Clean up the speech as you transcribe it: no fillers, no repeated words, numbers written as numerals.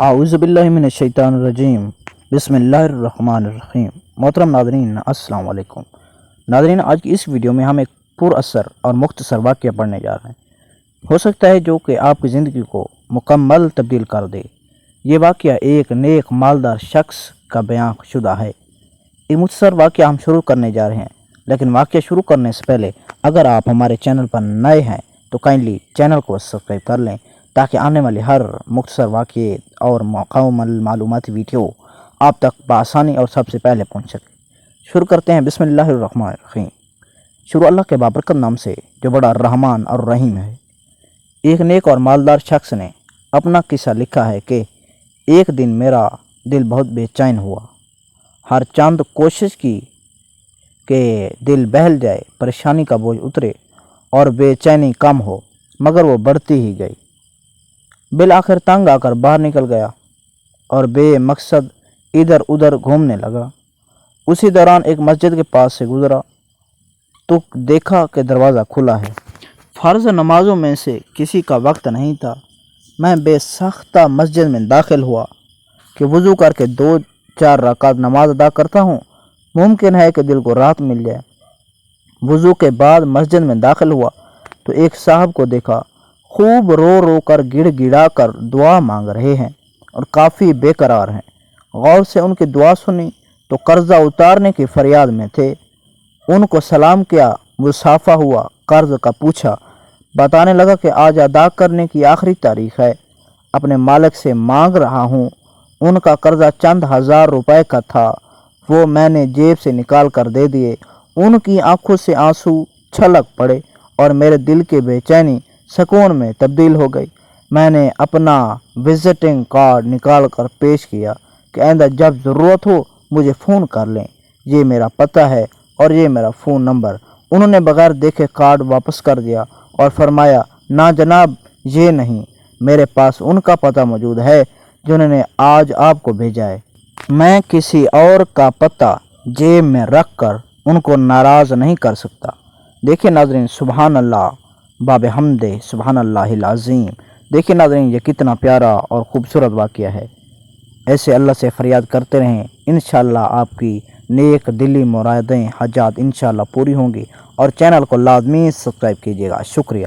اعوذ باللہ من الشیطان الرجیم بسم اللہ الرحمن الرحیم۔ محترم ناظرین السلام علیکم۔ ناظرین، آج کی اس ویڈیو میں ہم ایک پر اثر اور مختصر واقعہ پڑھنے جا رہے ہیں، ہو سکتا ہے جو کہ آپ کی زندگی کو مکمل تبدیل کر دے۔ یہ واقعہ ایک نیک مالدار شخص کا بیان شدہ ہے۔ یہ مختصر واقعہ ہم شروع کرنے جا رہے ہیں، لیکن واقعہ شروع کرنے سے پہلے اگر آپ ہمارے چینل پر نئے ہیں تو کائنڈلی چینل کو سبسکرائب کر لیں تاکہ آنے والی ہر مختصر واقعے اور مکمل معلوماتی ویڈیو آپ تک بآسانی اور سب سے پہلے پہنچ سکے۔ شروع کرتے ہیں بسم اللہ الرحمن الرحیم۔ شروع اللہ کے بابرکت نام سے جو بڑا رحمان اور رحیم ہے۔ ایک نیک اور مالدار شخص نے اپنا قصہ لکھا ہے کہ ایک دن میرا دل بہت بے چین ہوا۔ ہر چاند کوشش کی کہ دل بہل جائے، پریشانی کا بوجھ اترے اور بے چینی کم ہو، مگر وہ بڑھتی ہی گئی۔ بالآخر تنگ آ کر باہر نکل گیا اور بے مقصد ادھر ادھر گھومنے لگا۔ اسی دوران ایک مسجد کے پاس سے گزرا تو دیکھا کہ دروازہ کھلا ہے۔ فرض نمازوں میں سے کسی کا وقت نہیں تھا۔ میں بے ساختہ مسجد میں داخل ہوا کہ وضو کر کے 2-4 رکعت نماز ادا کرتا ہوں، ممکن ہے کہ دل کو راحت مل جائے۔ وضو کے بعد مسجد میں داخل ہوا تو ایک صاحب کو دیکھا، خوب رو رو کر گڑ گڑا کر دعا مانگ رہے ہیں اور کافی بے قرار ہیں۔ غور سے ان کی دعا سنی تو قرضہ اتارنے کی فریاد میں تھے۔ ان کو سلام کیا، مصافحہ ہوا، قرض کا پوچھا، بتانے لگا کہ آج ادا کرنے کی آخری تاریخ ہے، اپنے مالک سے مانگ رہا ہوں۔ ان کا قرضہ چند ہزار روپے کا تھا، وہ میں نے جیب سے نکال کر دے دیے۔ ان کی آنکھوں سے آنسو چھلک پڑے اور میرے دل کی بے چینی سکون میں تبدیل ہو گئی۔ میں نے اپنا وزٹنگ کارڈ نکال کر پیش کیا کہ آئندہ جب ضرورت ہو مجھے فون کر لیں، یہ میرا پتہ ہے اور یہ میرا فون نمبر۔ انہوں نے بغیر دیکھے کارڈ واپس کر دیا اور فرمایا، نا جناب، یہ نہیں، میرے پاس ان کا پتہ موجود ہے جنہوں نے آج آپ کو بھیجا ہے۔ میں کسی اور کا پتہ جیب میں رکھ کر ان کو ناراض نہیں کر سکتا۔ دیکھیں ناظرین، سبحان اللہ باب حمد سبحان اللہ العظیم۔ دیکھیں ناظرین، یہ کتنا پیارا اور خوبصورت واقعہ ہے۔ ایسے اللہ سے فریاد کرتے رہیں، انشاءاللہ آپ کی نیک دلی مرادیں حاجات انشاءاللہ پوری ہوں گی، اور چینل کو لازمی سبسکرائب کیجیے گا۔ شکریہ۔